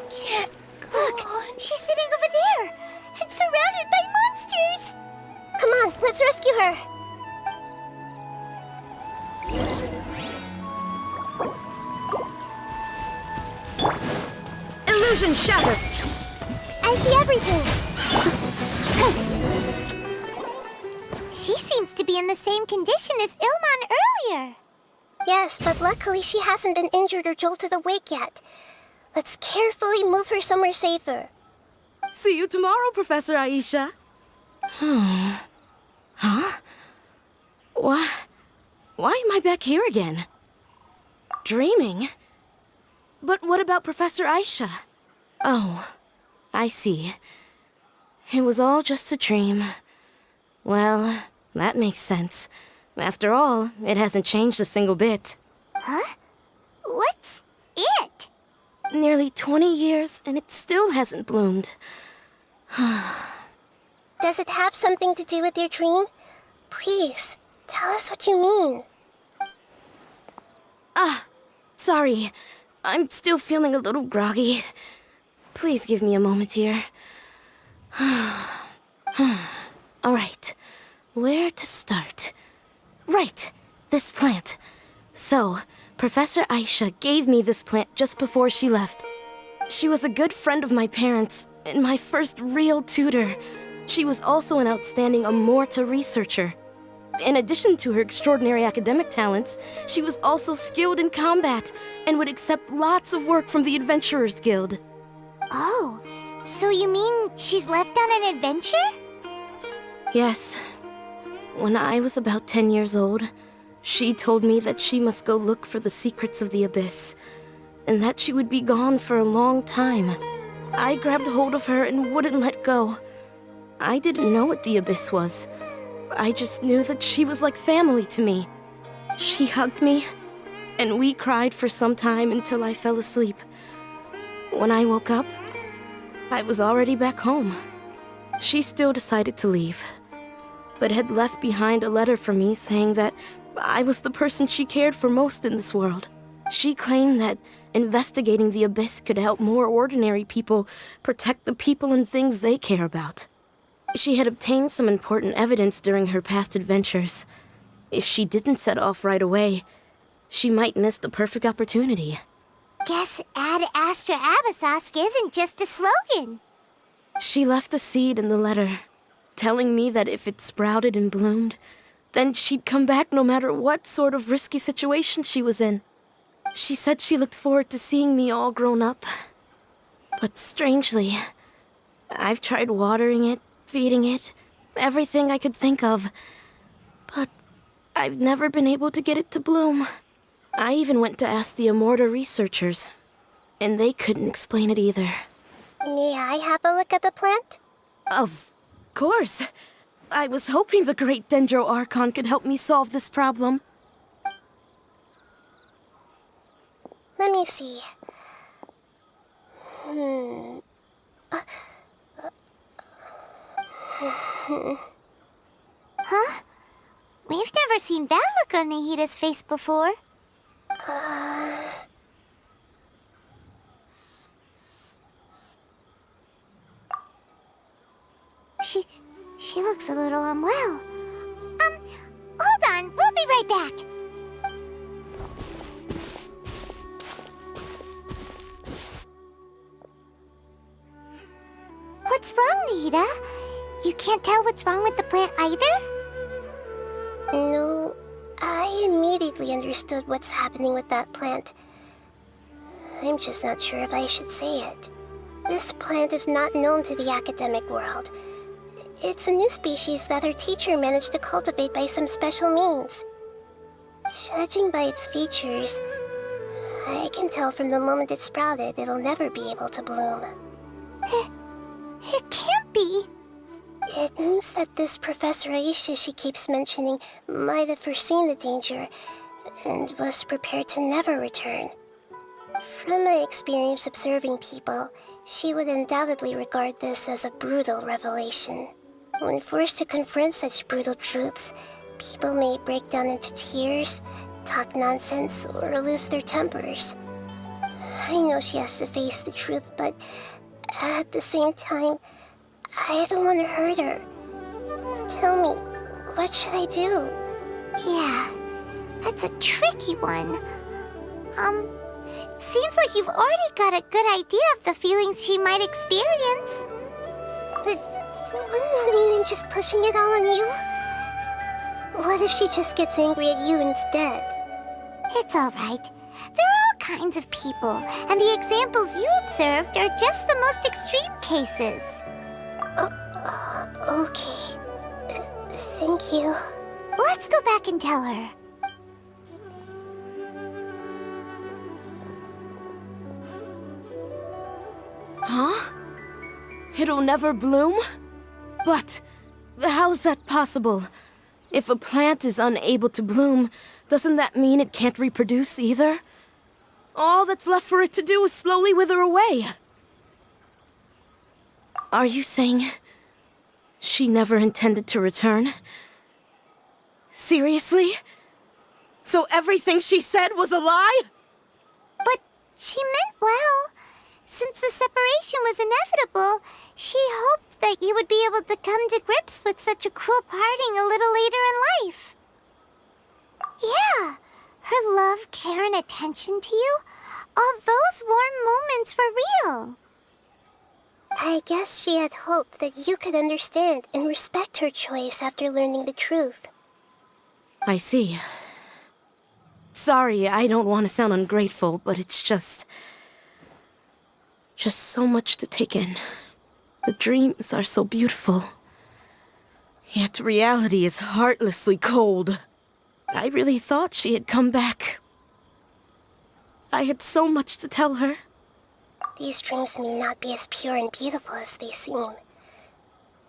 Can't go Look, on. she's sitting over there and surrounded by monsters. Come on, let's rescue her. Illusion shattered. I see everything. She seems to be in the same condition as Ilman earlier. Yes, but luckily she hasn't been injured or jolted awake yet. Let's carefully move her somewhere safer. See you tomorrow, Professor Aisha. Huh? Why am I back here again? Dreaming? But what about Professor Aisha? Oh, I see. It was all just a dream. Well, that makes sense. After all, it hasn't changed a single bit. Huh? What's it? Nearly 20 years, and it still hasn't bloomed. Does it have something to do with your dream? Please, tell us what you mean. Sorry. I'm still feeling a little groggy. Please give me a moment here. All right. Where to start? Right, this plant. So, Professor Aisha gave me this plant just before she left. She was a good friend of my parents and my first real tutor. She was also an outstanding Amorta researcher. In addition to her extraordinary academic talents, she was also skilled in combat and would accept lots of work from the Adventurers Guild. Oh, so you mean she's left on an adventure? Yes. When I was about 10 years old, she told me that she must go look for the secrets of the Abyss, and that she would be gone for a long time. I grabbed hold of her and wouldn't let go. I didn't know what the Abyss was. I just knew that she was like family to me. She hugged me, and we cried for some time until I fell asleep. When I woke up, I was already back home. She still decided to leave, but had left behind a letter for me saying that I was the person she cared for most in this world. She claimed that investigating the Abyss could help more ordinary people protect the people and things they care about. She had obtained some important evidence during her past adventures. If she didn't set off right away, she might miss the perfect opportunity. Guess Ad Astra Abyssosque isn't just a slogan. She left a seed in the letter, telling me that if it sprouted and bloomed, then she'd come back no matter what sort of risky situation she was in. She said she looked forward to seeing me all grown up. But strangely, I've tried watering it, feeding it, everything I could think of. But I've never been able to get it to bloom. I even went to ask the Amorta researchers, and they couldn't explain it either. May I have a look at the plant? Of course. I was hoping the great Dendro Archon could help me solve this problem. Let me see. Huh? We've never seen that look on Nahida's face before. She looks a little unwell. Hold on, we'll be right back. What's wrong, Nahida? You can't tell what's wrong with the plant either? No, I immediately understood what's happening with that plant. I'm just not sure if I should say it. This plant is not known to the academic world. It's a new species that our teacher managed to cultivate by some special means. Judging by its features, I can tell from the moment it sprouted it'll never be able to bloom. It can't be. It means that this Professor Aisha she keeps mentioning might have foreseen the danger and was prepared to never return. From my experience observing people, she would undoubtedly regard this as a brutal revelation. When forced to confront such brutal truths, people may break down into tears, talk nonsense, or lose their tempers. I know she has to face the truth, but at the same time, I don't want to hurt her. Tell me, what should I do? Yeah, that's a tricky one. Seems like you've already got a good idea of the feelings she might experience. But wouldn't that mean I'm just pushing it all on you? What if she just gets angry at you instead? It's all right. There are all kinds of people, and the examples you observed are just the most extreme cases. Okay. Thank you. Let's go back and tell her. Huh? It'll never bloom? But how's that possible? If a plant is unable to bloom, doesn't that mean it can't reproduce either? All that's left for it to do is slowly wither away. Are you saying she never intended to return? Seriously? So everything she said was a lie? But she meant well. Since the separation was inevitable, she hoped that you would be able to come to grips with such a cruel parting a little later in life. Yeah, her love, care, and attention to you, all those warm moments were real. I guess she had hoped that you could understand and respect her choice after learning the truth. I see. Sorry, I don't want to sound ungrateful, but it's just so much to take in. The dreams are so beautiful. Yet reality is heartlessly cold. I really thought she had come back. I had so much to tell her. These dreams may not be as pure and beautiful as they seem.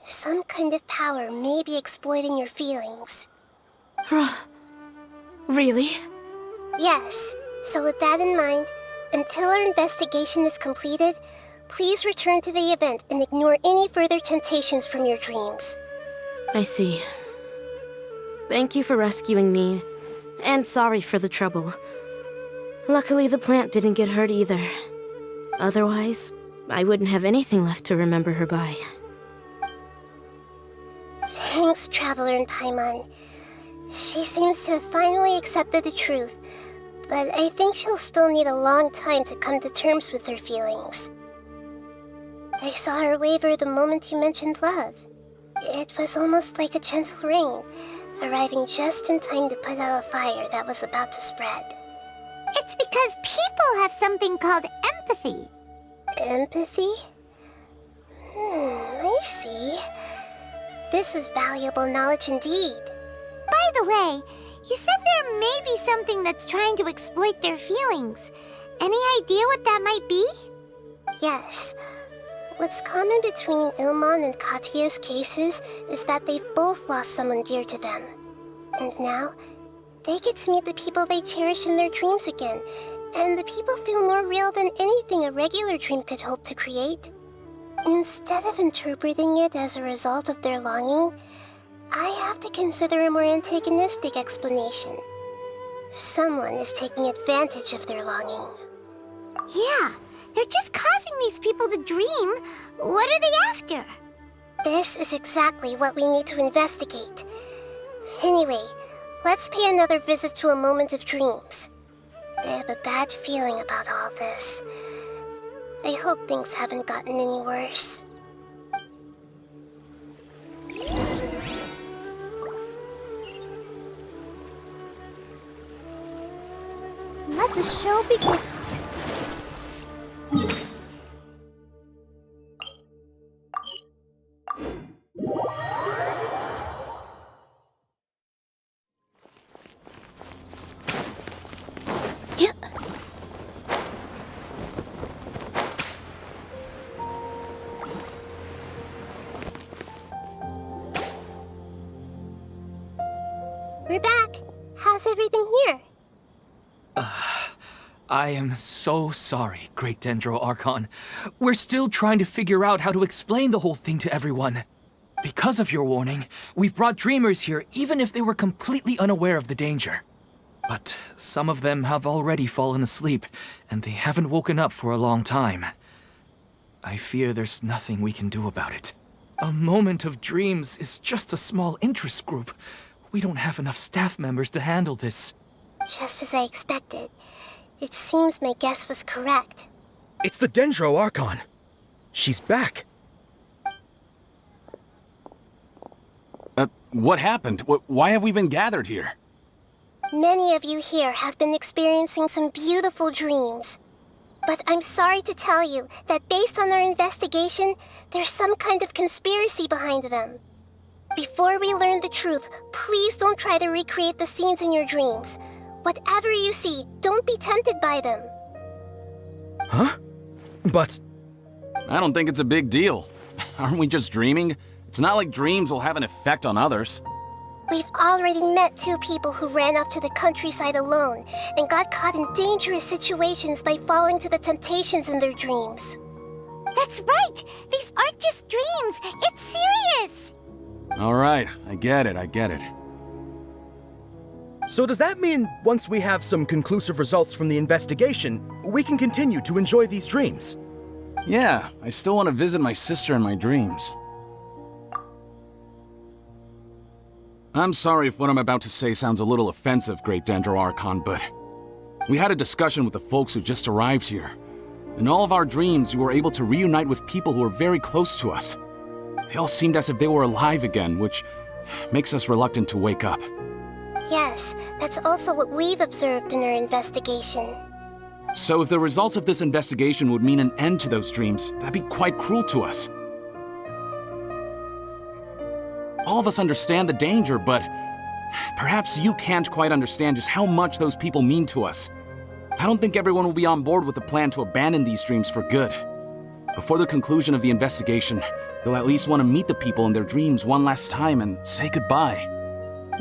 Some kind of power may be exploiting your feelings. Really? Yes. So with that in mind, until our investigation is completed, please return to the event and ignore any further temptations from your dreams. I see. Thank you for rescuing me, and sorry for the trouble. Luckily, the plant didn't get hurt either. Otherwise, I wouldn't have anything left to remember her by. Thanks, Traveler and Paimon. She seems to have finally accepted the truth, but I think she'll still need a long time to come to terms with her feelings. I saw her waver the moment you mentioned love. It was almost like a gentle rain, arriving just in time to put out a fire that was about to spread. It's because people have something called empathy. Empathy? I see. This is valuable knowledge indeed. By the way, you said there may be something that's trying to exploit their feelings. Any idea what that might be? Yes. What's common between Ilmon and Katya's cases is that they've both lost someone dear to them. And now, they get to meet the people they cherish in their dreams again, and the people feel more real than anything a regular dream could hope to create. Instead of interpreting it as a result of their longing, I have to consider a more antagonistic explanation. Someone is taking advantage of their longing. Yeah, they're just causing these people to dream. What are they after? This is exactly what we need to investigate. Anyway, let's pay another visit to a moment of dreams. I have a bad feeling about all this. I hope things haven't gotten any worse. Let the show begin. Yeah. We're back. How's everything here? I am so sorry, Great Dendro Archon. We're still trying to figure out how to explain the whole thing to everyone. Because of your warning, we've brought dreamers here even if they were completely unaware of the danger. But some of them have already fallen asleep, and they haven't woken up for a long time. I fear there's nothing we can do about it. A moment of dreams is just a small interest group. We don't have enough staff members to handle this. Just as I expected. It seems my guess was correct. It's the Dendro Archon. She's back. What happened? Why have we been gathered here? Many of you here have been experiencing some beautiful dreams. But I'm sorry to tell you that based on our investigation, there's some kind of conspiracy behind them. Before we learn the truth, please don't try to recreate the scenes in your dreams. Whatever you see, don't be tempted by them. Huh? But... I don't think it's a big deal. Aren't we just dreaming? It's not like dreams will have an effect on others. We've already met 2 people who ran off to the countryside alone and got caught in dangerous situations by falling to the temptations in their dreams. That's right! These aren't just dreams! It's serious! All right, I get it. So does that mean once we have some conclusive results from the investigation, we can continue to enjoy these dreams? Yeah, I still want to visit my sister in my dreams. I'm sorry if what I'm about to say sounds a little offensive, Great Dendro Archon, but we had a discussion with the folks who just arrived here. In all of our dreams, we were able to reunite with people who were very close to us. They all seemed as if they were alive again, which makes us reluctant to wake up. Yes, that's also what we've observed in our investigation. So if the results of this investigation would mean an end to those dreams, that'd be quite cruel to us. All of us understand the danger, but perhaps you can't quite understand just how much those people mean to us. I don't think everyone will be on board with the plan to abandon these dreams for good. Before the conclusion of the investigation, they'll at least want to meet the people in their dreams one last time and say goodbye.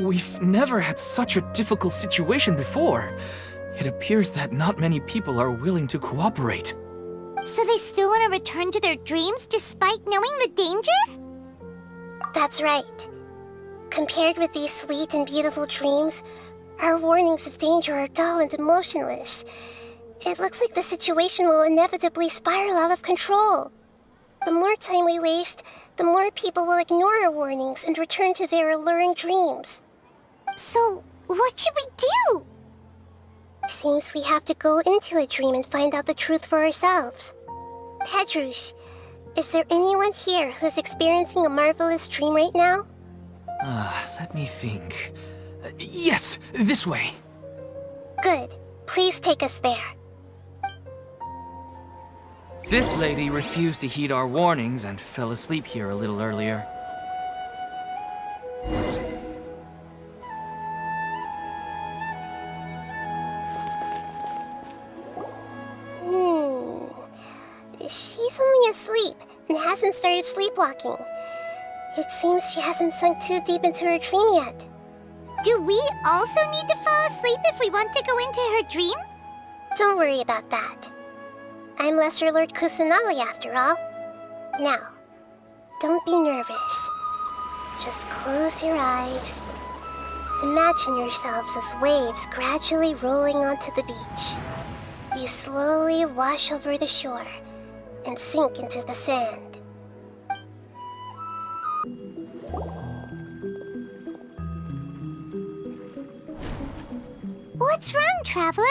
We've never had such a difficult situation before. It appears that not many people are willing to cooperate. So they still want to return to their dreams despite knowing the danger? That's right. Compared with these sweet and beautiful dreams, our warnings of danger are dull and emotionless. It looks like the situation will inevitably spiral out of control. The more time we waste, the more people will ignore our warnings and return to their alluring dreams. So, what should we do? Seems we have to go into a dream and find out the truth for ourselves. Pedrush, is there anyone here who's experiencing a marvelous dream right now? Let me think. Yes, this way. Good. Please take us there. This lady refused to heed our warnings and fell asleep here a little earlier. She's only asleep and hasn't started sleepwalking. It seems she hasn't sunk too deep into her dream yet. Do we also need to fall asleep if we want to go into her dream? Don't worry about that. I'm Lesser Lord Kusanali after all. Now, don't be nervous. Just close your eyes. Imagine yourselves as waves gradually rolling onto the beach. You slowly wash over the shore and sink into the sand. What's wrong, Traveler?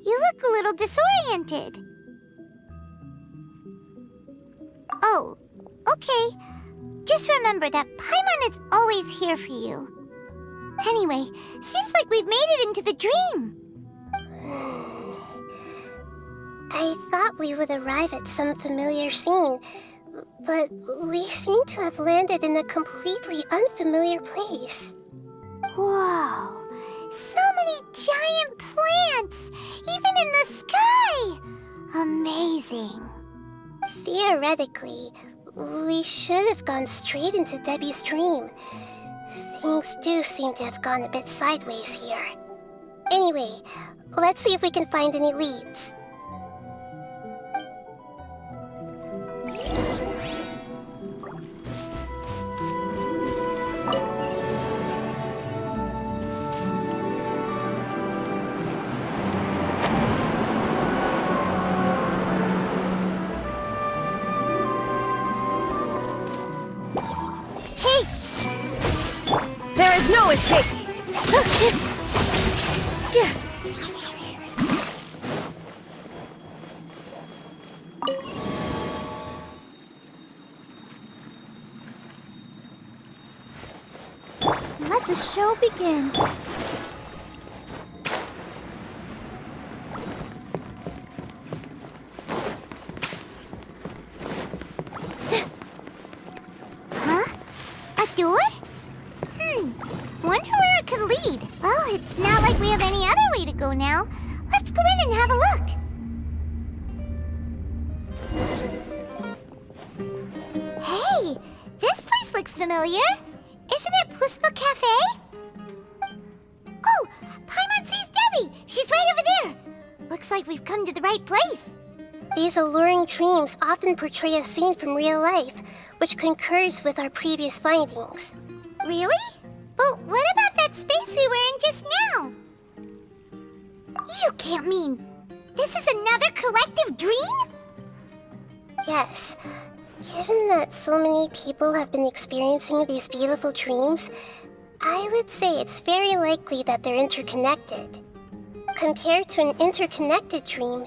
You look a little disoriented. Oh, okay. Just remember that Paimon is always here for you. Anyway, seems like we've made it into the dream. I thought we would arrive at some familiar scene, but we seem to have landed in a completely unfamiliar place. Whoa, so many giant plants, even in the sky! Amazing. Theoretically, we should have gone straight into Debbie's dream. Things do seem to have gone a bit sideways here. Anyway, let's see if we can find any leads. escape! Yeah. Let the show begin. Huh? A door? Wonder where it could lead. Well, it's not like we have any other way to go now. Let's go in and have a look. Hey, this place looks familiar. Isn't it Puspa Cafe? Oh, Paimon sees Debbie! She's right over there! Looks like we've come to the right place. These alluring dreams often portray a scene from real life, which concurs with our previous findings. Really? But what about that space we were in just now? You can't mean this is another collective dream? Yes. Given that so many people have been experiencing these beautiful dreams, I would say it's very likely that they're interconnected. Compared to an interconnected dream,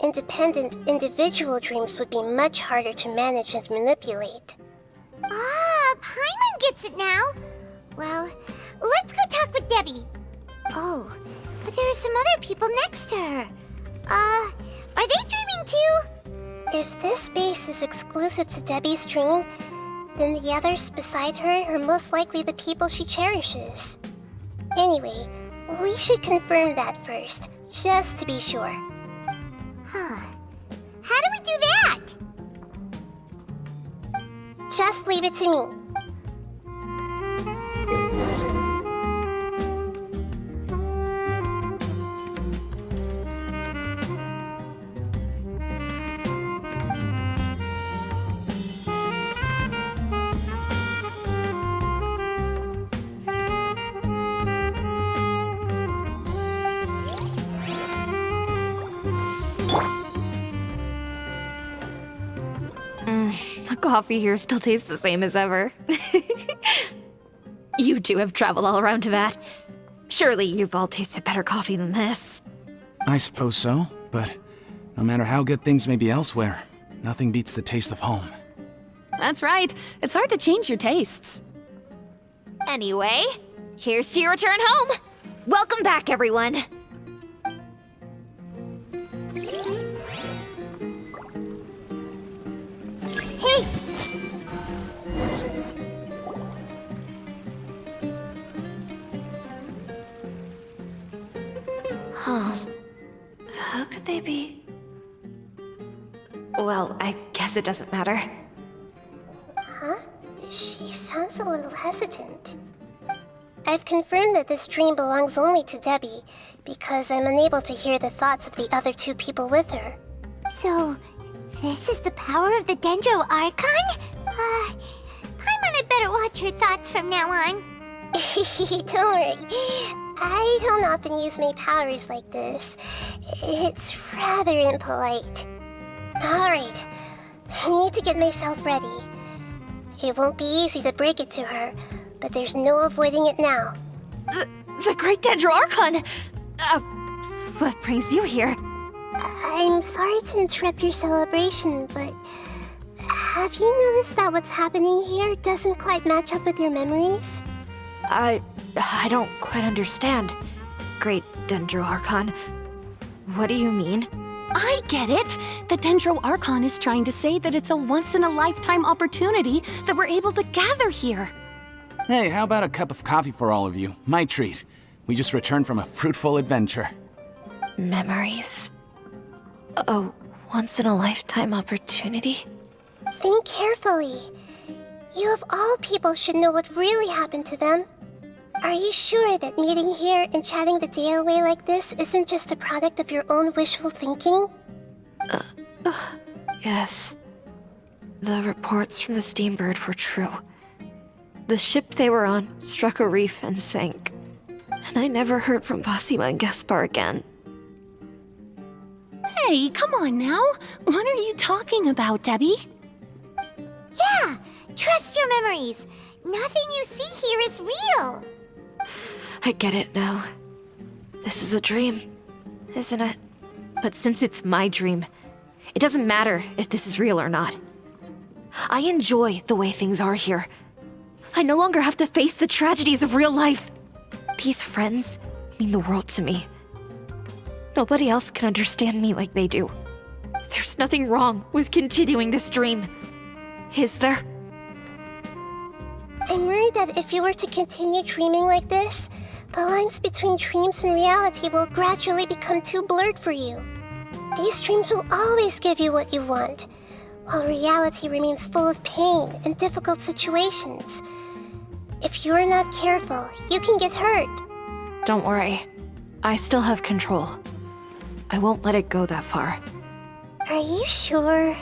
independent individual dreams would be much harder to manage and manipulate. Ah, Paimon gets it now. Well, let's go talk with Debbie. Oh, but there are some other people next to her. Are they dreaming too? If this space is exclusive to Debbie's dream, then the others beside her are most likely the people she cherishes. Anyway, we should confirm that first, just to be sure. Huh. How do we do that? Just leave it to me. The coffee here still tastes the same as ever. You two have traveled all around Tibet. Surely you've all tasted better coffee than this. I suppose so, but no matter how good things may be elsewhere, nothing beats the taste of home. That's right. It's hard to change your tastes. Anyway, here's to your return home. Welcome back, everyone. Hey! Huh. How could they be? Well, I guess it doesn't matter. Huh? She sounds a little hesitant. I've confirmed that this dream belongs only to Debbie, because I'm unable to hear the thoughts of the other two people with her. So, this is the power of the Dendro Archon? Paimon had better watch her thoughts from now on. Don't worry. I don't often use my powers like this. It's rather impolite. Alright, I need to get myself ready. It won't be easy to break it to her, but there's no avoiding it now. The Great Dendro Archon! What brings you here? I'm sorry to interrupt your celebration, but have you noticed that what's happening here doesn't quite match up with your memories? I don't quite understand. Great Dendro Archon. What do you mean? I get it! The Dendro Archon is trying to say that it's a once-in-a-lifetime opportunity that we're able to gather here. Hey, how about a cup of coffee for all of you? My treat. We just returned from a fruitful adventure. Memories? A once-in-a-lifetime opportunity? Think carefully. You of all people should know what really happened to them. Are you sure that meeting here and chatting the day away like this isn't just a product of your own wishful thinking? Yes. The reports from the Steambird were true. The ship they were on struck a reef and sank. And I never heard from Basima and Gaspar again. Hey, come on now! What are you talking about, Debbie? Yeah! Trust your memories! Nothing you see here is real! I get it now. This is a dream, isn't it? But since it's my dream, it doesn't matter if this is real or not. I enjoy the way things are here. I no longer have to face the tragedies of real life. These friends mean the world to me. Nobody else can understand me like they do. There's nothing wrong with continuing this dream, is there? I'm worried that if you were to continue dreaming like this, the lines between dreams and reality will gradually become too blurred for you. These dreams will always give you what you want, while reality remains full of pain and difficult situations. If you're not careful, you can get hurt. Don't worry. I still have control. I won't let it go that far. Are you sure?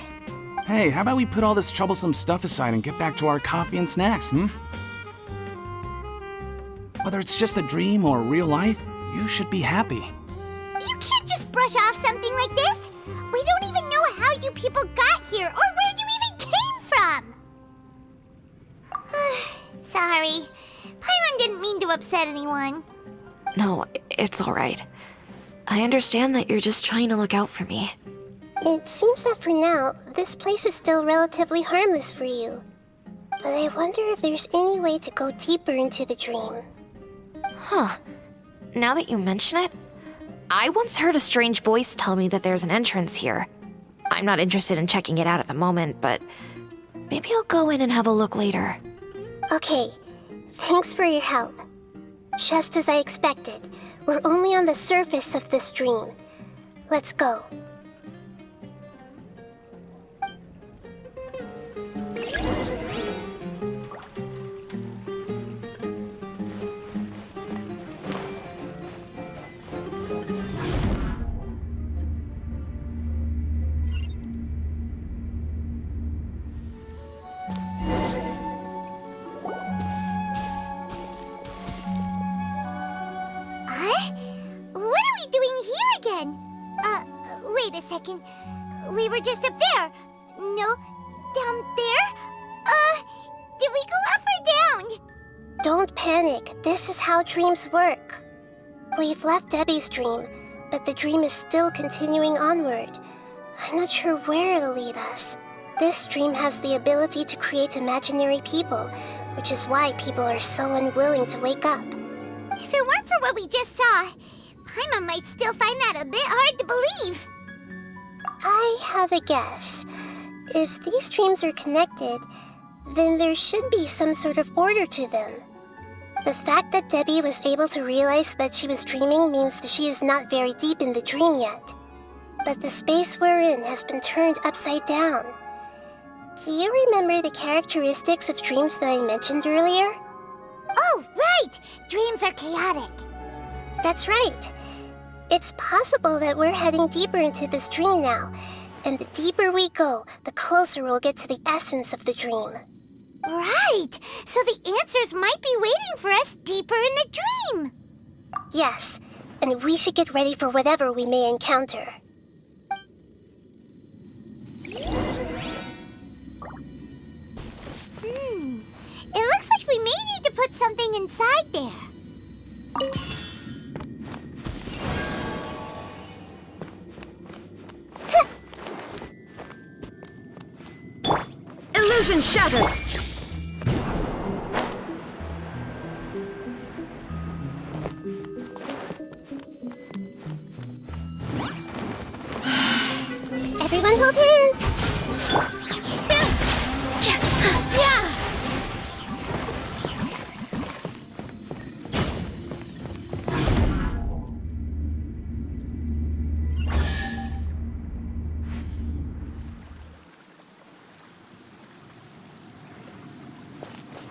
Hey, how about we put all this troublesome stuff aside and get back to our coffee and snacks, Whether it's just a dream or real life, you should be happy. You can't just brush off something like this. We don't even know how you people got here or where you even came from. Sorry. Paimon didn't mean to upset anyone. No, it's alright. I understand that you're just trying to look out for me. It seems that for now, this place is still relatively harmless for you. But I wonder if there's any way to go deeper into the dream. Huh. Now that you mention it, I once heard a strange voice tell me that there's an entrance here. I'm not interested in checking it out at the moment, but maybe I'll go in and have a look later. Okay, thanks for your help. Just as I expected, we're only on the surface of this dream. Let's go. Wait a second. We were just up there. No, down there? Did we go up or down? Don't panic. This is how dreams work. We've left Debbie's dream, but the dream is still continuing onward. I'm not sure where it'll lead us. This dream has the ability to create imaginary people, which is why people are so unwilling to wake up. If it weren't for what we just saw, Paimon might still find that a bit hard to believe. I have a guess. If these dreams are connected, then there should be some sort of order to them. The fact that Debbie was able to realize that she was dreaming means that she is not very deep in the dream yet. But the space we're in has been turned upside down. Do you remember the characteristics of dreams that I mentioned earlier? Oh, right! Dreams are chaotic. That's right. It's possible that we're heading deeper into this dream now, and the deeper we go, the closer we'll get to the essence of the dream. Right! So the answers might be waiting for us deeper in the dream! Yes, and we should get ready for whatever we may encounter. It looks like we may need to put something inside there. Illusion shattered! Everyone hold hands!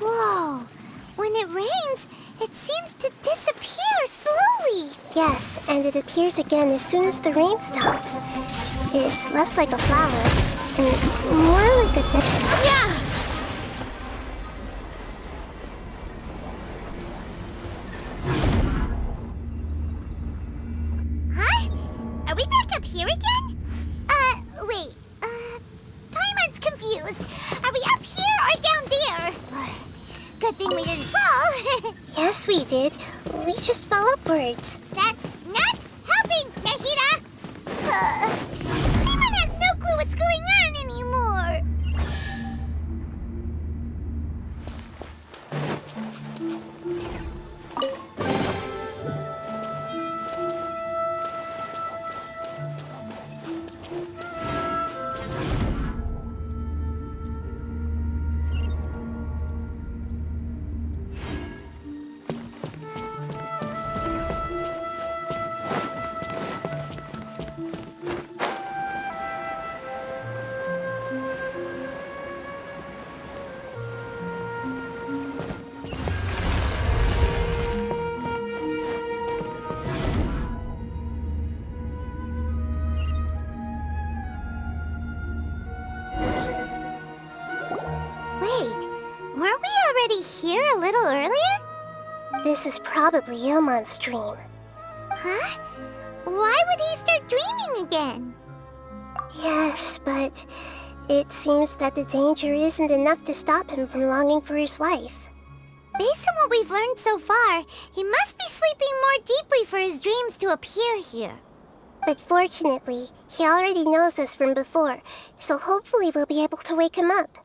Whoa! When it rains, it seems to disappear slowly. Yes, and it appears again as soon as the rain stops. It's less like a flower, and more like a dead... Yeah! Huh? Are we back up here again? Wait. Paimon's confused. Are we up here or down there? Good thing we didn't fall. Yes, we did. We just fell upwards. That's not helping, Nahida! Paimon has no clue what's going on anymore! Weren't we already here a little earlier? This is probably Ilmon's dream. Huh? Why would he start dreaming again? Yes, but it seems that the danger isn't enough to stop him from longing for his wife. Based on what we've learned so far, he must be sleeping more deeply for his dreams to appear here. But fortunately, he already knows us from before, so hopefully we'll be able to wake him up.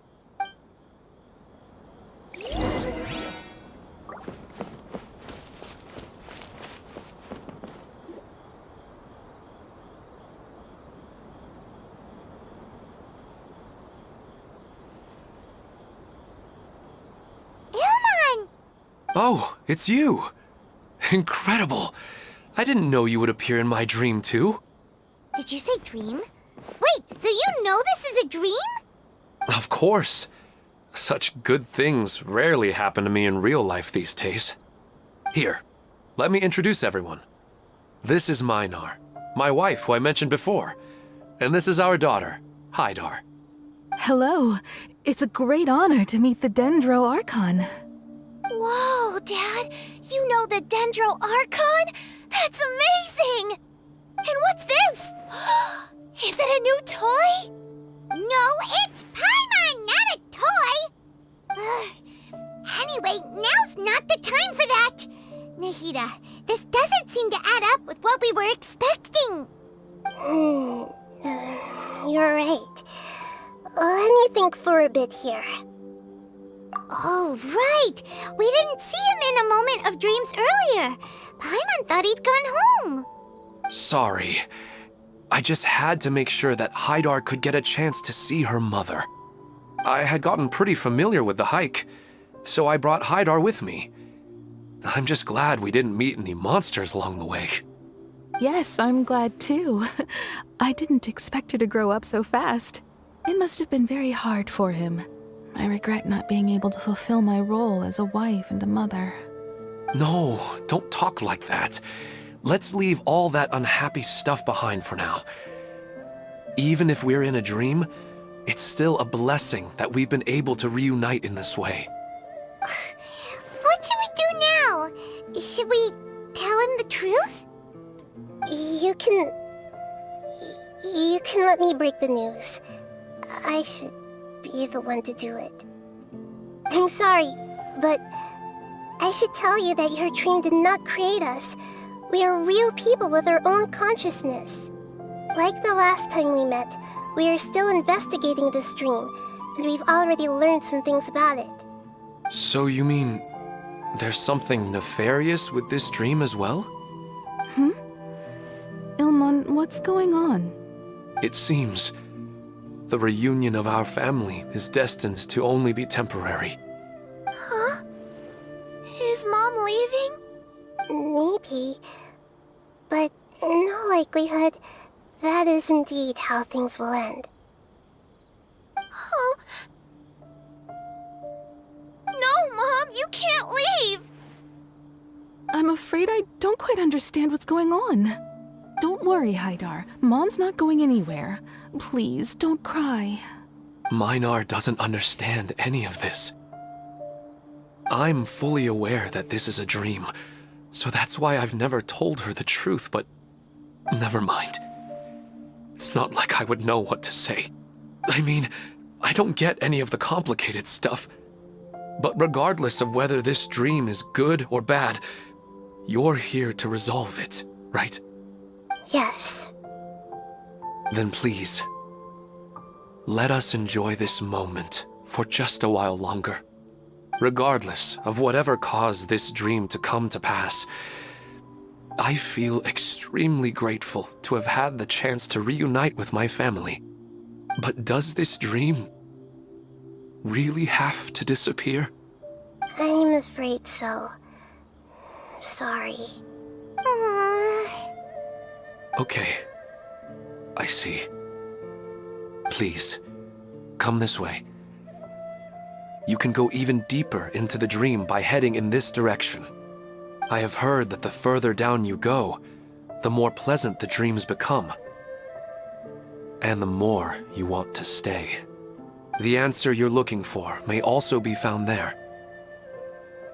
Oh, it's you! Incredible! I didn't know you would appear in my dream, too. Did you say dream? Wait, so you know this is a dream? Of course. Such good things rarely happen to me in real life these days. Here, let me introduce everyone. This is Minar, my wife who I mentioned before. And this is our daughter, Hydar. Hello. It's a great honor to meet the Dendro Archon. Whoa, Dad! You know the Dendro Archon? That's amazing! And what's this? Is it a new toy? No, it's Paimon, not a toy! Anyway, now's not the time for that! Nahida, this doesn't seem to add up with what we were expecting. You're right. Let me think for a bit here. Oh, right! We didn't see him in a moment of dreams earlier. Paimon thought he'd gone home. Sorry. I just had to make sure that Hydar could get a chance to see her mother. I had gotten pretty familiar with the hike, so I brought Hydar with me. I'm just glad we didn't meet any monsters along the way. Yes, I'm glad too. I didn't expect her to grow up so fast. It must have been very hard for him. I regret not being able to fulfill my role as a wife and a mother. No, don't talk like that. Let's leave all that unhappy stuff behind for now. Even if we're in a dream, it's still a blessing that we've been able to reunite in this way. What should we do now? Should we tell him the truth? You can let me break the news. I should be the one to do it. I'm sorry, but I should tell you that your dream did not create us. We are real people with our own consciousness. Like the last time we met, we are still investigating this dream, and we've already learned some things about it. So you mean there's something nefarious with this dream as well? Ilmon, what's going on? It seems the reunion of our family is destined to only be temporary. Huh? Is Mom leaving? Maybe. But in all likelihood, that is indeed how things will end. Oh. No, Mom, you can't leave! I'm afraid I don't quite understand what's going on. Don't worry, Hydar. Mom's not going anywhere. Please, don't cry. Minar doesn't understand any of this. I'm fully aware that this is a dream, so that's why I've never told her the truth, but never mind. It's not like I would know what to say. I mean, I don't get any of the complicated stuff. But regardless of whether this dream is good or bad, You're here to resolve it, right? Yes. Then please, let us enjoy this moment for just a while longer. Regardless of whatever caused this dream to come to pass, I feel extremely grateful to have had the chance to reunite with my family. But does this dream really have to disappear? I'm afraid so. Sorry. Okay, I see. Please, come this way. You can go even deeper into the dream by heading in this direction. I have heard that the further down you go, the more pleasant the dreams become. And the more you want to stay. The answer you're looking for may also be found there.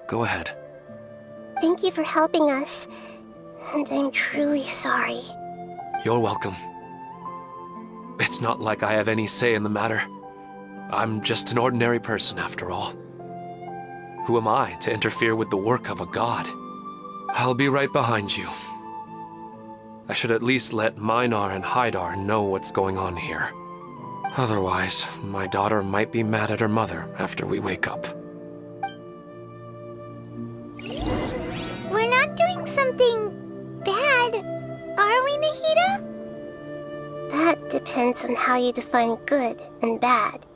Go ahead. Thank you for helping us, and I'm truly sorry. You're welcome. It's not like I have any say in the matter. I'm just an ordinary person, after all. Who am I to interfere with the work of a god? I'll be right behind you. I should at least let Minar and Haidar know what's going on here. Otherwise, my daughter might be mad at her mother after we wake up. We're not doing something bad, are we, Nahida? That depends on how you define good and bad.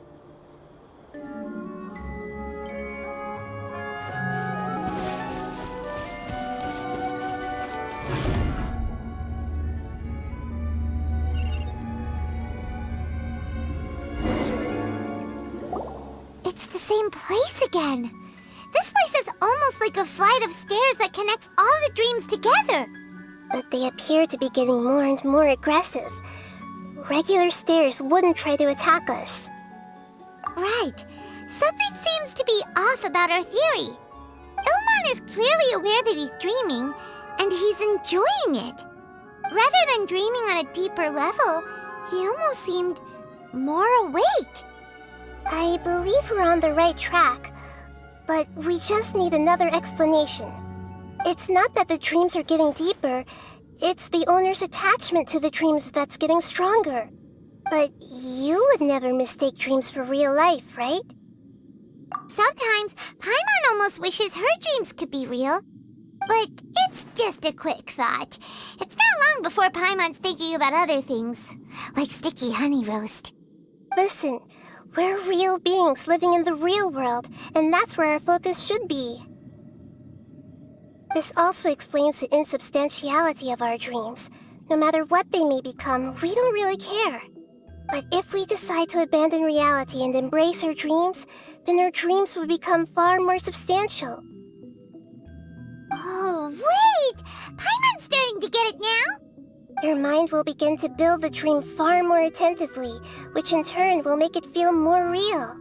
It's the same place again. This place is almost like a flight of stairs that connects all the dreams together. But they appear to be getting more and more aggressive. Regular stairs wouldn't try to attack us. Right. Something seems to be off about our theory. Ilmon is clearly aware that he's dreaming, and he's enjoying it. Rather than dreaming on a deeper level, he almost seemed more awake. I believe we're on the right track, but we just need another explanation. It's not that the dreams are getting deeper, it's the owner's attachment to the dreams that's getting stronger. But you would never mistake dreams for real life, right? Sometimes, Paimon almost wishes her dreams could be real. But it's just a quick thought. It's not long before Paimon's thinking about other things, like sticky honey roast. Listen, we're real beings living in the real world, and that's where our focus should be. This also explains the insubstantiality of our dreams. No matter what they may become, we don't really care. But if we decide to abandon reality and embrace our dreams, then our dreams will become far more substantial. Oh, wait! Paimon's starting to get it now! Your mind will begin to build the dream far more attentively, which in turn will make it feel more real.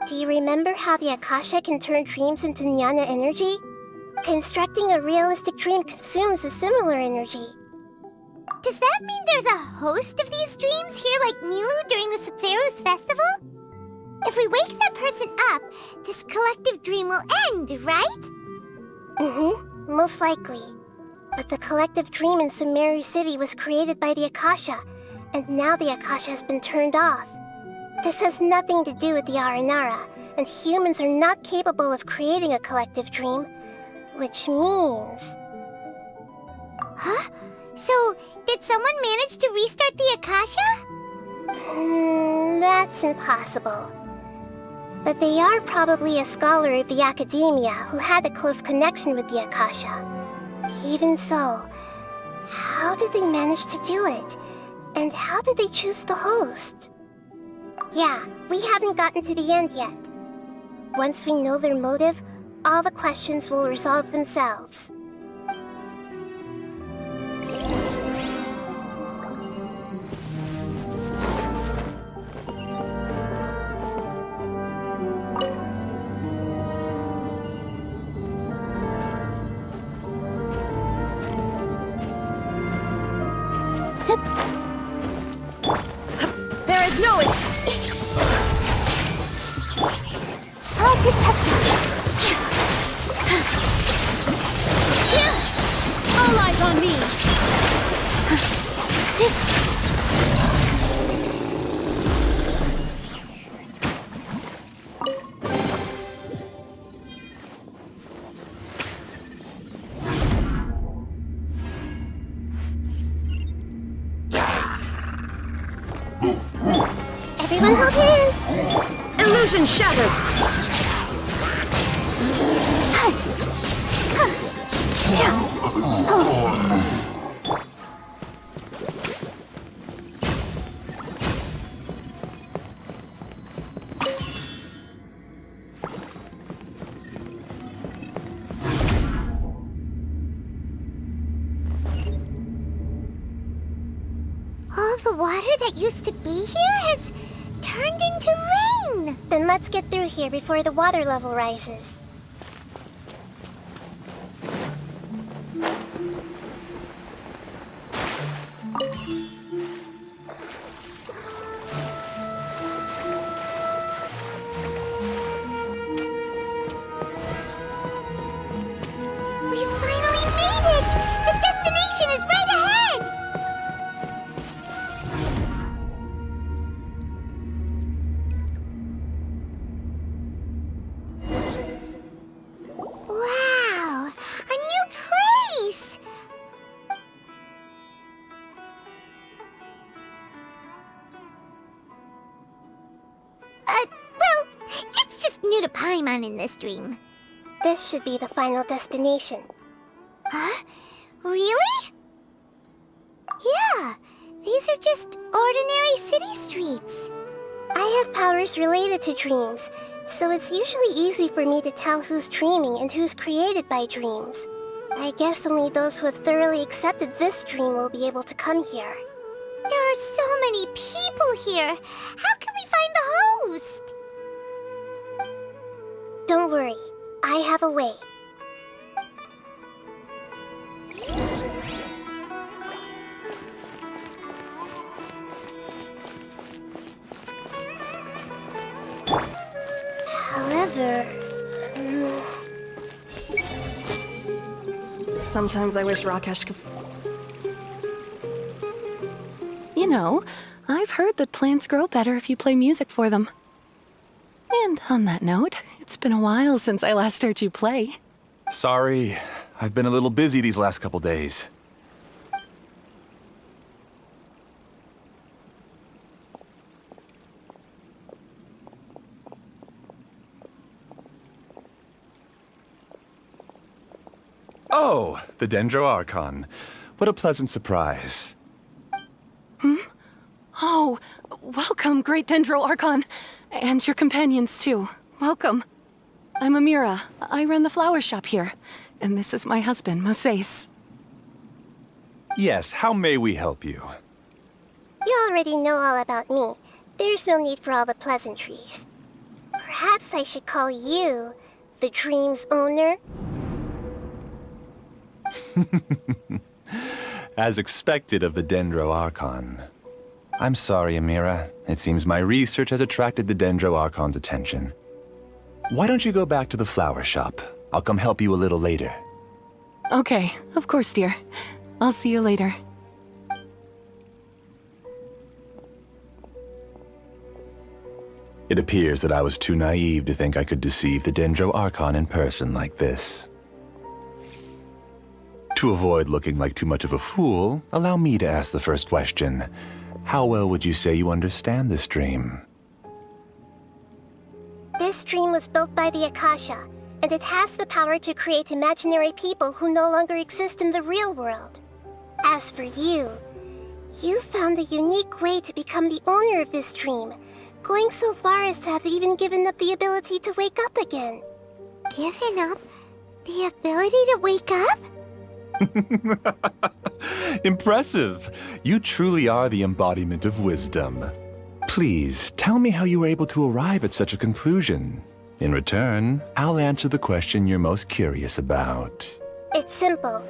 Do you remember how the Akasha can turn dreams into jnana energy? Constructing a realistic dream consumes a similar energy. Does that mean there's a host of these dreams here like Milu during the Subzerus festival? If we wake that person up, this collective dream will end, right? Most likely. But the collective dream in Sumeru City was created by the Akasha, and now the Akasha has been turned off. This has nothing to do with the Aranara, and humans are not capable of creating a collective dream, which means... Huh? So, did someone manage to restart the Akasha? That's impossible. But they are probably a scholar of the academia who had a close connection with the Akasha. Even so, how did they manage to do it? And how did they choose the host? Yeah, we haven't gotten to the end yet. Once we know their motive, all the questions will resolve themselves. There is no escape. I'll protect you. Illusion shattered! All the water that used to be here has turned into rain. Then let's get through here before the water level rises. We finally made it! The destination is right ahead! Wow! A new place! Well, it's just new to Paimon in this dream. This should be the final destination. Huh? Really? Yeah, these are just ordinary city streets. I have powers related to dreams, so it's usually easy for me to tell who's dreaming and who's created by dreams. I guess only those who have thoroughly accepted this dream will be able to come here. There are so many people here. How can we find the host? Don't worry, I have a way. However... Sometimes I wish Rakesh could... You know, I've heard that plants grow better if you play music for them. And on that note, it's been a while since I last heard you play. Sorry, I've been a little busy these last couple days. Oh, the Dendroarchon. What a pleasant surprise. Oh, welcome, Great Dendroarchon. And your companions, too. Welcome. I'm Amira. I run the flower shop here. And this is my husband, Moses. Yes, how may we help you? You already know all about me. There's no need for all the pleasantries. Perhaps I should call you the dream's owner? As expected of the Dendroarchon. I'm sorry, Amira. It seems my research has attracted the Dendroarchon's attention. Why don't you go back to the flower shop? I'll come help you a little later. Okay, of course, dear. I'll see you later. It appears that I was too naive to think I could deceive the Dendroarchon in person like this. To avoid looking like too much of a fool, allow me to ask the first question. How well would you say you understand this dream? This dream was built by the Akasha, and it has the power to create imaginary people who no longer exist in the real world. As for you, you found a unique way to become the owner of this dream, going so far as to have even given up the ability to wake up again. Given up the ability to wake up? Impressive! You truly are the embodiment of wisdom. Please, tell me how you were able to arrive at such a conclusion. In return, I'll answer the question you're most curious about. It's simple.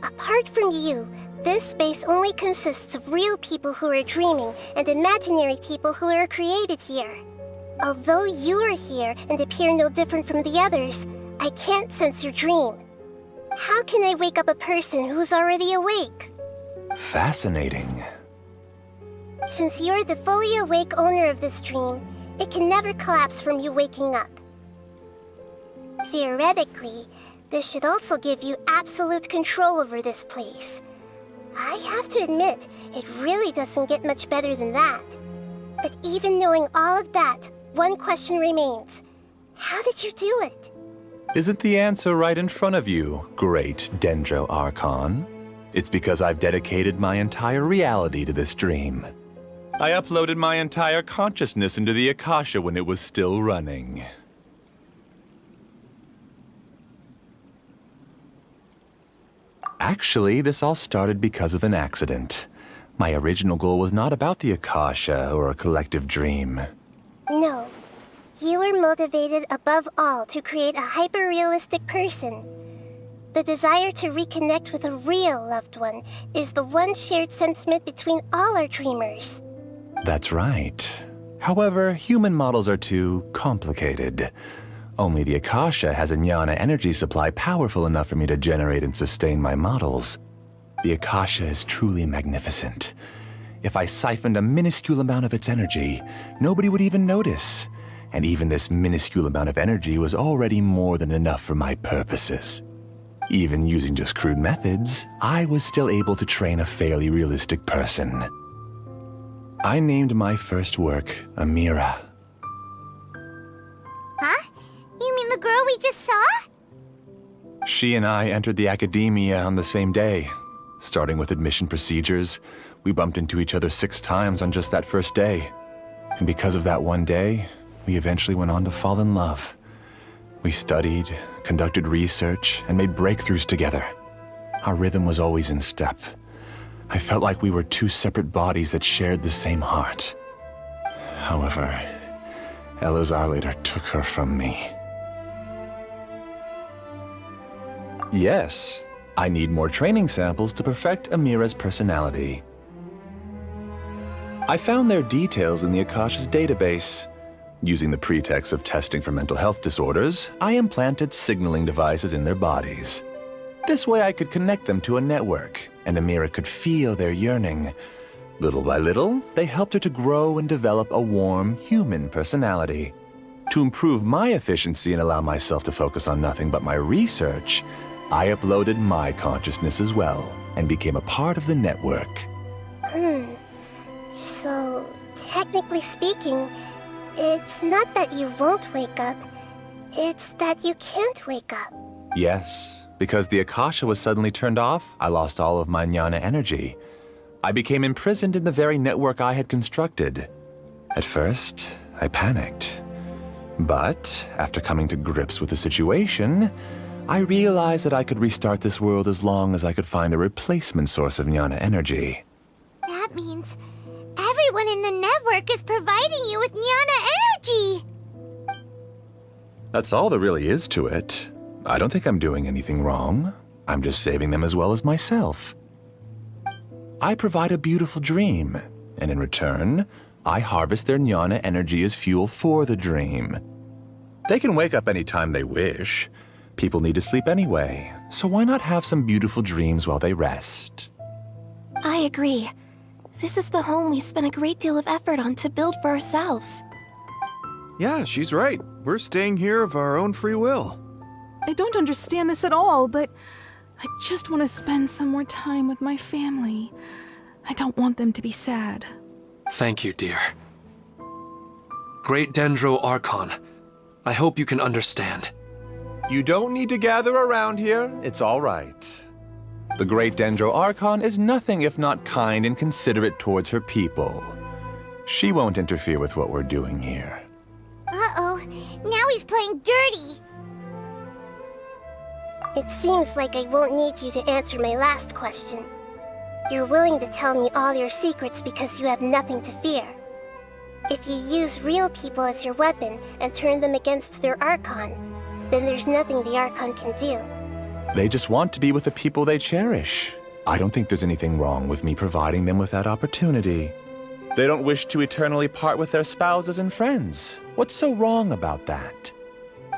Apart from you, this space only consists of real people who are dreaming and imaginary people who are created here. Although you are here and appear no different from the others, I can't sense your dream. How can I wake up a person who's already awake? Fascinating. Since you're the fully awake owner of this dream, it can never collapse from you waking up. Theoretically, this should also give you absolute control over this place. I have to admit, it really doesn't get much better than that. But even knowing all of that, one question remains. How did you do it? Isn't the answer right in front of you, great Dendro Archon? It's because I've dedicated my entire reality to this dream. I uploaded my entire consciousness into the Akasha when it was still running. Actually, this all started because of an accident. My original goal was not about the Akasha or a collective dream. No. You were motivated above all to create a hyper-realistic person. The desire to reconnect with a real loved one is the one shared sentiment between all our dreamers. That's right. However, human models are too complicated. Only the Akasha has a jnana energy supply powerful enough for me to generate and sustain my models. The Akasha is truly magnificent. If I siphoned a minuscule amount of its energy, nobody would even notice. And even this minuscule amount of energy was already more than enough for my purposes. Even using just crude methods, I was still able to train a fairly realistic person. I named my first work Amira. Huh? You mean the girl we just saw? She and I entered the academia on the same day. Starting with admission procedures, we bumped into each other 6 times on just that first day. And because of that one day, we eventually went on to fall in love. We studied, conducted research, and made breakthroughs together. Our rhythm was always in step. I felt like we were 2 separate bodies that shared the same heart. However, Elazar later took her from me. Yes, I need more training samples to perfect Amira's personality. I found their details in the Akasha's database. Using the pretext of testing for mental health disorders, I implanted signaling devices in their bodies. This way I could connect them to a network, and Amira could feel their yearning. Little by little, they helped her to grow and develop a warm, human personality. To improve my efficiency and allow myself to focus on nothing but my research, I uploaded my consciousness as well, and became a part of the network. So, technically speaking, it's not that you won't wake up, it's that you can't wake up. Yes, because the Akasha was suddenly turned off, I lost all of my jnana energy. I became imprisoned in the very network I had constructed. At first, I panicked. But, after coming to grips with the situation, I realized that I could restart this world as long as I could find a replacement source of jnana energy. That means everyone in the network is providing you with jnana energy! That's all there really is to it. I don't think I'm doing anything wrong. I'm just saving them as well as myself. I provide a beautiful dream, and in return, I harvest their jnana energy as fuel for the dream. They can wake up any time they wish. People need to sleep anyway, so why not have some beautiful dreams while they rest? I agree. This is the home we spent a great deal of effort on to build for ourselves. Yeah, she's right. We're staying here of our own free will. I don't understand this at all, but I just want to spend some more time with my family. I don't want them to be sad. Thank you, dear. Great Dendro Archon, I hope you can understand. You don't need to gather around here. It's all right. The great Dendro Archon is nothing if not kind and considerate towards her people. She won't interfere with what we're doing here. Uh-oh, now he's playing dirty! It seems like I won't need you to answer my last question. You're willing to tell me all your secrets because you have nothing to fear. If you use real people as your weapon and turn them against their Archon, then there's nothing the Archon can do. They just want to be with the people they cherish. I don't think there's anything wrong with me providing them with that opportunity. They don't wish to eternally part with their spouses and friends. What's so wrong about that?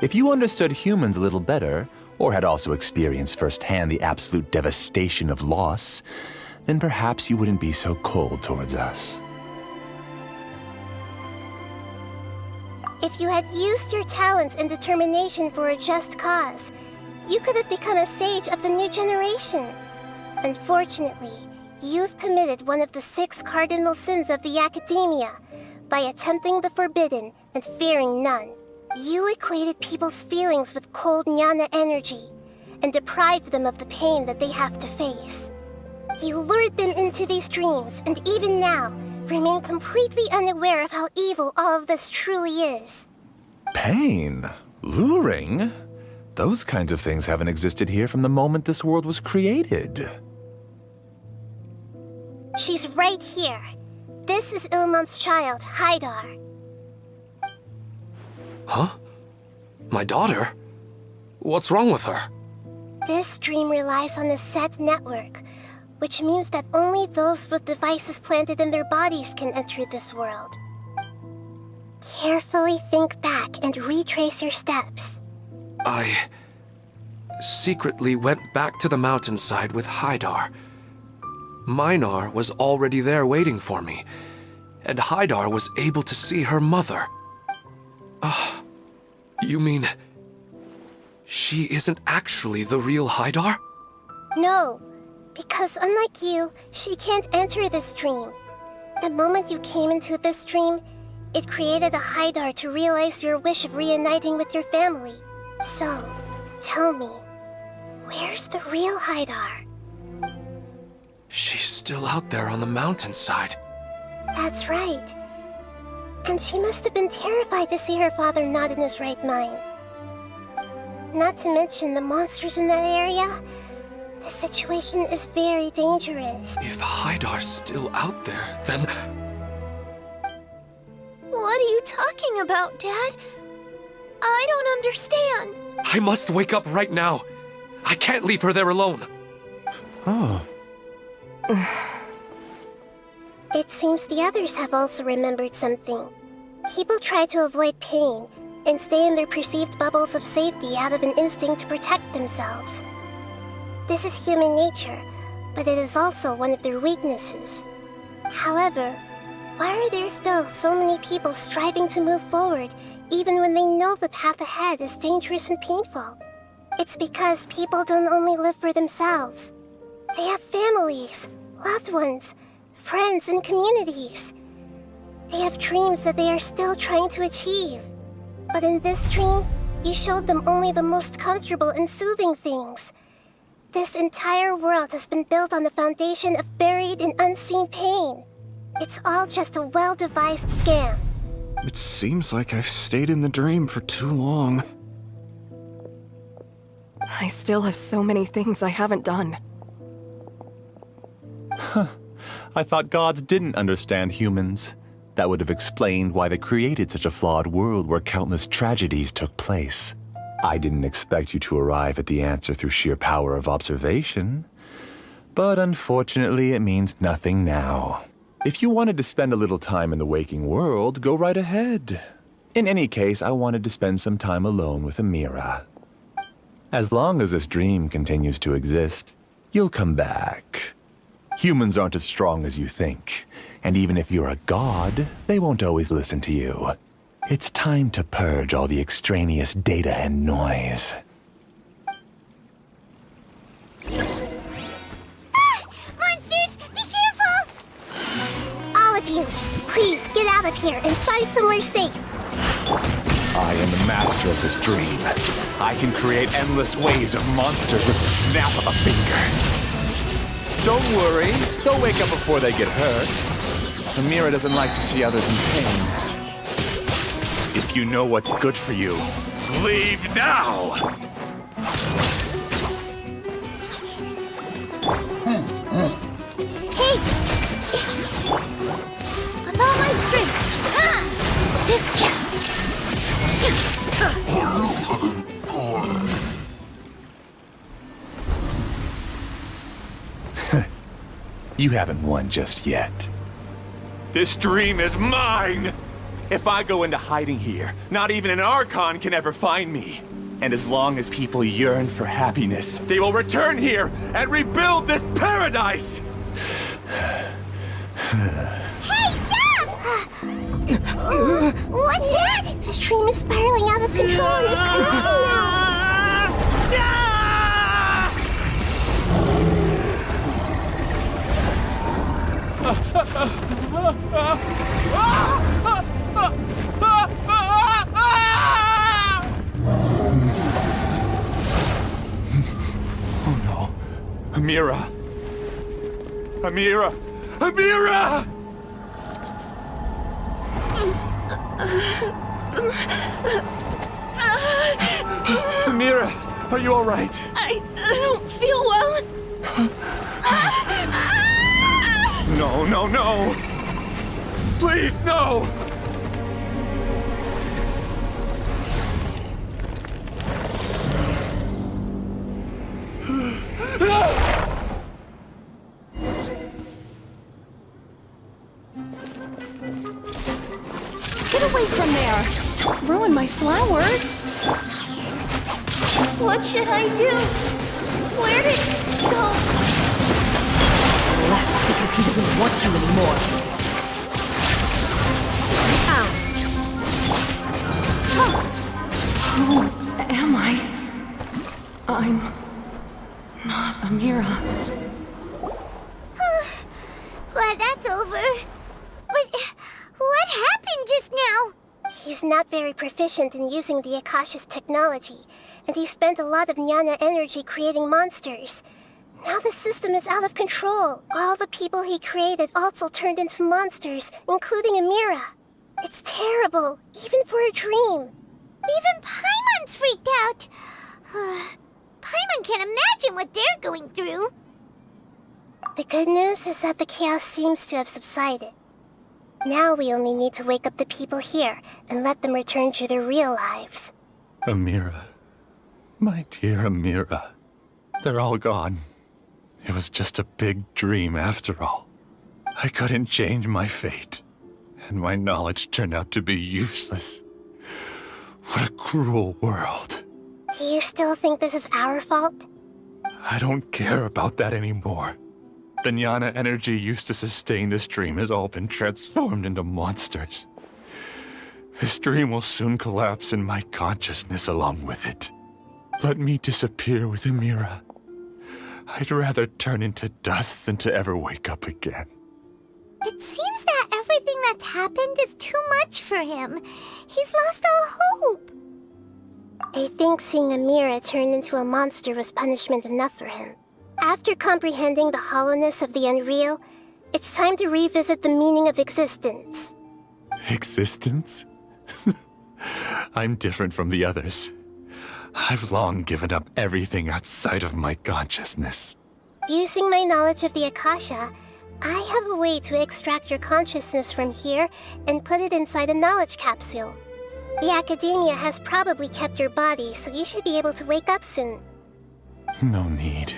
If you understood humans a little better, or had also experienced firsthand the absolute devastation of loss, then perhaps you wouldn't be so cold towards us. If you had used your talents and determination for a just cause, you could have become a sage of the new generation. Unfortunately, you've committed one of the 6 cardinal sins of the Academia, by attempting the forbidden and fearing none. You equated people's feelings with cold jnana energy and deprived them of the pain that they have to face. You lured them into these dreams, and even now, remain completely unaware of how evil all of this truly is. Pain? Luring? Those kinds of things haven't existed here from the moment this world was created. She's right here. This is Ilmon's child, Haidar. Huh? My daughter? What's wrong with her? This dream relies on a set network, which means that only those with devices planted in their bodies can enter this world. Carefully think back and retrace your steps. I secretly went back to the mountainside with Haidar. Minar was already there waiting for me, and Haidar was able to see her mother. You mean she isn't actually the real Haidar? No, because unlike you, she can't enter this dream. The moment you came into this dream, it created a Haidar to realize your wish of reuniting with your family. So, tell me, where's the real Haidar? She's still out there on the mountainside. That's right. And she must have been terrified to see her father not in his right mind. Not to mention the monsters in that area. The situation is very dangerous. If Haidar's still out there, then... What are you talking about, Dad? I don't understand. I must wake up right now. I can't leave her there alone. Oh. It seems the others have also remembered something. People try to avoid pain and stay in their perceived bubbles of safety out of an instinct to protect themselves. This is human nature, but it is also one of their weaknesses. However, why are there still so many people striving to move forward even when they know the path ahead is dangerous and painful? It's because people don't only live for themselves. They have families, loved ones, friends, and communities. They have dreams that they are still trying to achieve. But in this dream, you showed them only the most comfortable and soothing things. This entire world has been built on the foundation of buried and unseen pain. It's all just a well-devised scam. It seems like I've stayed in the dream for too long. I still have so many things I haven't done. I thought gods didn't understand humans. That would have explained why they created such a flawed world where countless tragedies took place. I didn't expect you to arrive at the answer through sheer power of observation. But unfortunately, it means nothing now. If you wanted to spend a little time in the waking world, go right ahead. In any case, I wanted to spend some time alone with Amira. As long as this dream continues to exist, you'll come back. Humans aren't as strong as you think, and even if you're a god, they won't always listen to you. It's time to purge all the extraneous data and noise. Monsters, be careful! All of you, please get out of here and find somewhere safe. I am the master of this dream. I can create endless waves of monsters with the snap of a finger. Don't worry, they'll wake up before they get hurt. Amira doesn't like to see others in pain. If you know what's good for you, leave now! Hey! With all my strength! You haven't won just yet. This dream is mine! If I go into hiding here, not even an Archon can ever find me. And as long as people yearn for happiness, they will return here and rebuild this paradise! Hey, stop! What's that? The dream is spiraling out of control and is collapsing now. Amira! Amira! Amira! Amira, are you all right? I don't feel well. No, no, no! Please, no! Get away from there! Don't ruin my flowers! What should I do? Where did he go? Left because he doesn't want you anymore. Who am I? I'm not Amira. Glad that's over. But what happened just now? He's not very proficient in using the Akasha's technology, and he spent a lot of Jnana energy creating monsters. Now the system is out of control. All the people he created also turned into monsters, including Amira. It's terrible, even for a dream. Even Paimon's freaked out. Paimon can't imagine what they're going through. The good news is that the chaos seems to have subsided. Now we only need to wake up the people here and let them return to their real lives. Amira. My dear Amira. They're all gone. It was just a big dream after all. I couldn't change my fate, and my knowledge turned out to be useless. What a cruel world. Do you still think this is our fault? I don't care about that anymore. The Jnana energy used to sustain this dream has all been transformed into monsters. This dream will soon collapse and my consciousness along with it. Let me disappear with Amira. I'd rather turn into dust than to ever wake up again. It seems that everything that's happened is too much for him. He's lost all hope. I think seeing Amira turn into a monster was punishment enough for him. After comprehending the hollowness of the unreal, it's time to revisit the meaning of existence. Existence? I'm different from the others. I've long given up everything outside of my consciousness. Using my knowledge of the Akasha, I have a way to extract your consciousness from here and put it inside a knowledge capsule. The Academia has probably kept your body, so you should be able to wake up soon. No need.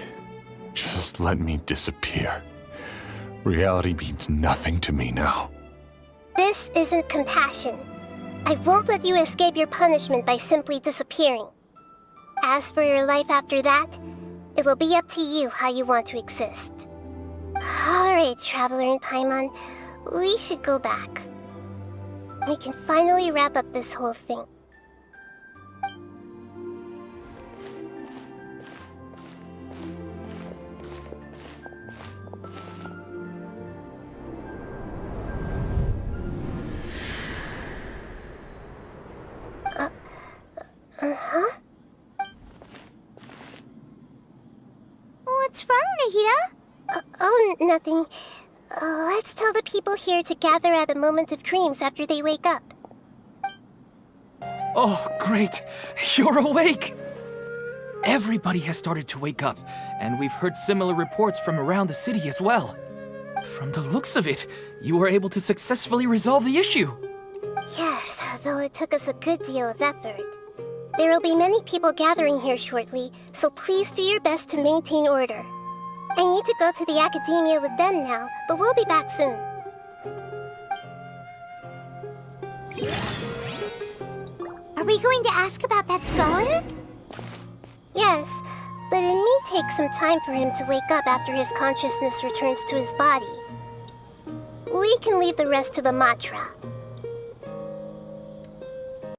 Just let me disappear. Reality means nothing to me now. This isn't compassion. I won't let you escape your punishment by simply disappearing. As for your life after that, it'll be up to you how you want to exist. Alright, Traveler and Paimon, we should go back. We can finally wrap up this whole thing. Uh-huh? What's wrong, Nahida? Oh, nothing. Let's tell the people here to gather at a moment of dreams after they wake up. Oh, great! You're awake! Everybody has started to wake up, and we've heard similar reports from around the city as well. From the looks of it, you were able to successfully resolve the issue. Yes, though it took us a good deal of effort. There will be many people gathering here shortly, so please do your best to maintain order. I need to go to the Academia with them now, but we'll be back soon. Are we going to ask about that scholar? Yes, but it may take some time for him to wake up after his consciousness returns to his body. We can leave the rest to the Matra.